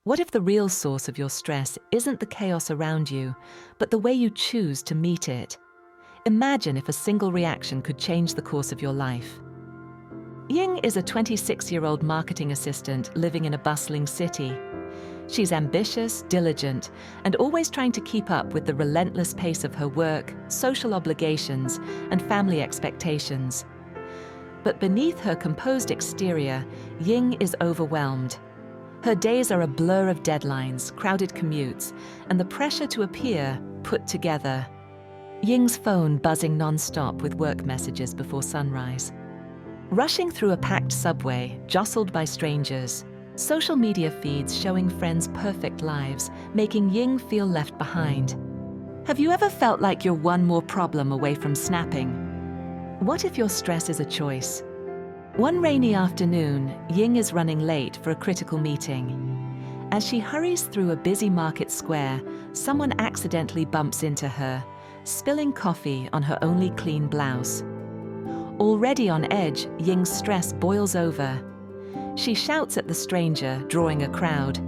What if the real source of your stress isn't the chaos around you, but the way you choose to meet it? Imagine if a single reaction could change the course of your life. Ying is a 26-year-old marketing assistant living in a bustling city. She's ambitious, diligent, and always trying to keep up with the relentless pace of her work, social obligations, and family expectations. But beneath her composed exterior, Ying is overwhelmed. Her days are a blur of deadlines, crowded commutes, and the pressure to appear put together. Ying's phone buzzing non-stop with work messages before sunrise. Rushing through a packed subway, jostled by strangers, social media feeds showing friends' perfect lives, making Ying feel left behind. Have you ever felt like you're one more problem away from snapping? What if your stress is a choice? One rainy afternoon, Ying is running late for a critical meeting. As she hurries through a busy market square, someone accidentally bumps into her, spilling coffee on her only clean blouse. Already on edge, Ying's stress boils over. She shouts at the stranger, drawing a crowd.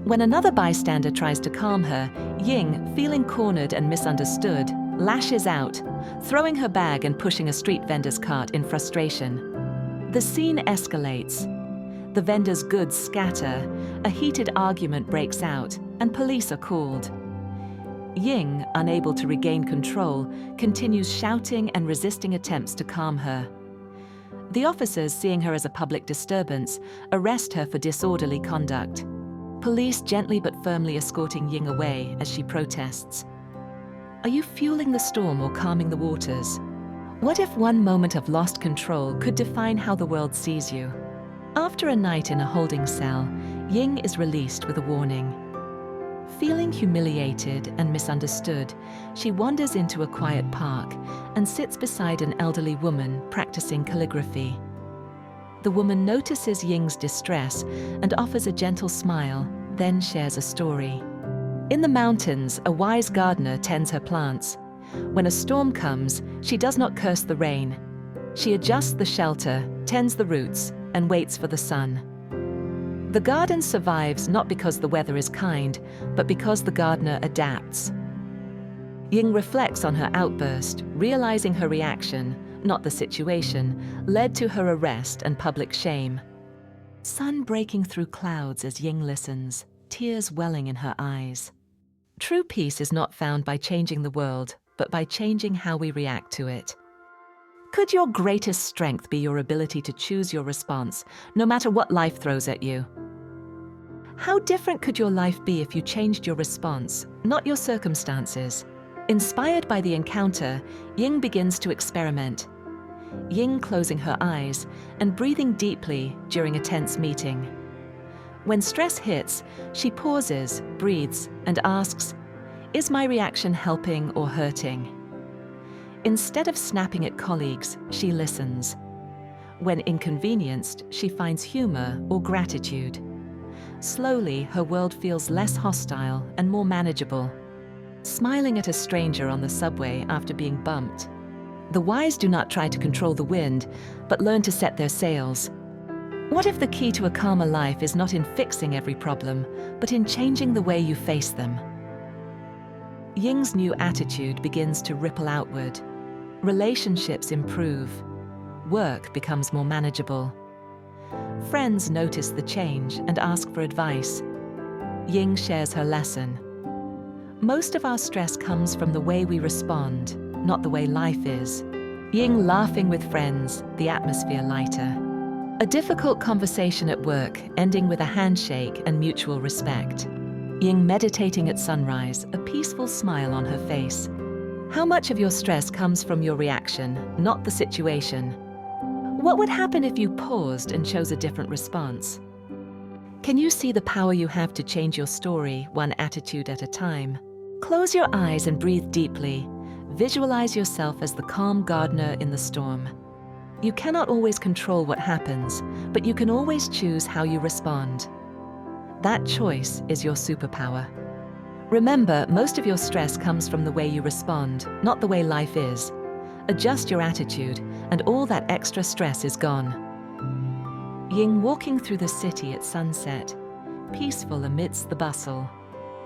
When another bystander tries to calm her, Ying, feeling cornered and misunderstood, lashes out, throwing her bag and pushing a street vendor's cart in frustration. The scene escalates. The vendor's goods scatter, a heated argument breaks out, and police are called. Ying, unable to regain control, continues shouting and resisting attempts to calm her. The officers, seeing her as a public disturbance, arrest her for disorderly conduct. Police gently but firmly escorting Ying away as she protests. Are you fueling the storm or calming the waters? What if one moment of lost control could define how the world sees you? After a night in a holding cell, Ying is released with a warning. Feeling humiliated and misunderstood, she wanders into a quiet park and sits beside an elderly woman practicing calligraphy. The woman notices Ying's distress and offers a gentle smile, then shares a story. In the mountains, a wise gardener tends her plants. When a storm comes, she does not curse the rain. She adjusts the shelter, tends the roots, and waits for the sun. The garden survives not because the weather is kind, but because the gardener adapts. Ying reflects on her outburst, realizing her reaction, not the situation, led to her arrest and public shame. Sun breaking through clouds as Ying listens, tears welling in her eyes. True peace is not found by changing the world, but by changing how we react to it. Could your greatest strength be your ability to choose your response, no matter what life throws at you? How different could your life be if you changed your response, not your circumstances? Inspired by the encounter, Ying begins to experiment. Ying closing her eyes and breathing deeply during a tense meeting. When stress hits, she pauses, breathes, and asks, "Is my reaction helping or hurting?" Instead of snapping at colleagues, she listens. When inconvenienced, she finds humor or gratitude. Slowly, her world feels less hostile and more manageable. Smiling at a stranger on the subway after being bumped. The wise do not try to control the wind, but learn to set their sails. What if the key to a calmer life is not in fixing every problem, but in changing the way you face them? Ying's new attitude begins to ripple outward. Relationships improve. Work becomes more manageable. Friends notice the change and ask for advice. Ying shares her lesson. Most of our stress comes from the way we respond, not the way life is. Ying laughing with friends, the atmosphere lighter. A difficult conversation at work, ending with a handshake and mutual respect. Ying meditating at sunrise, a peaceful smile on her face. How much of your stress comes from your reaction, not the situation? What would happen if you paused and chose a different response? Can you see the power you have to change your story, one attitude at a time? Close your eyes and breathe deeply. Visualize yourself as the calm gardener in the storm. You cannot always control what happens, but you can always choose how you respond. That choice is your superpower. Remember, most of your stress comes from the way you respond, not the way life is. Adjust your attitude, and all that extra stress is gone. Ying walking through the city at sunset, peaceful amidst the bustle.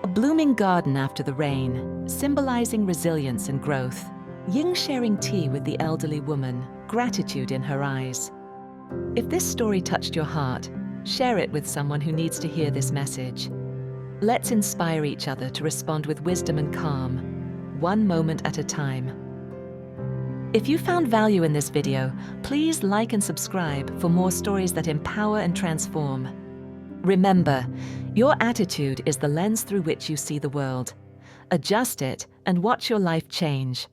A blooming garden after the rain, symbolizing resilience and growth. Ying sharing tea with the elderly woman, gratitude in her eyes. If this story touched your heart, share it with someone who needs to hear this message. Let's inspire each other to respond with wisdom and calm, one moment at a time. If you found value in this video, please like and subscribe for more stories that empower and transform. Remember, your attitude is the lens through which you see the world. Adjust it and watch your life change.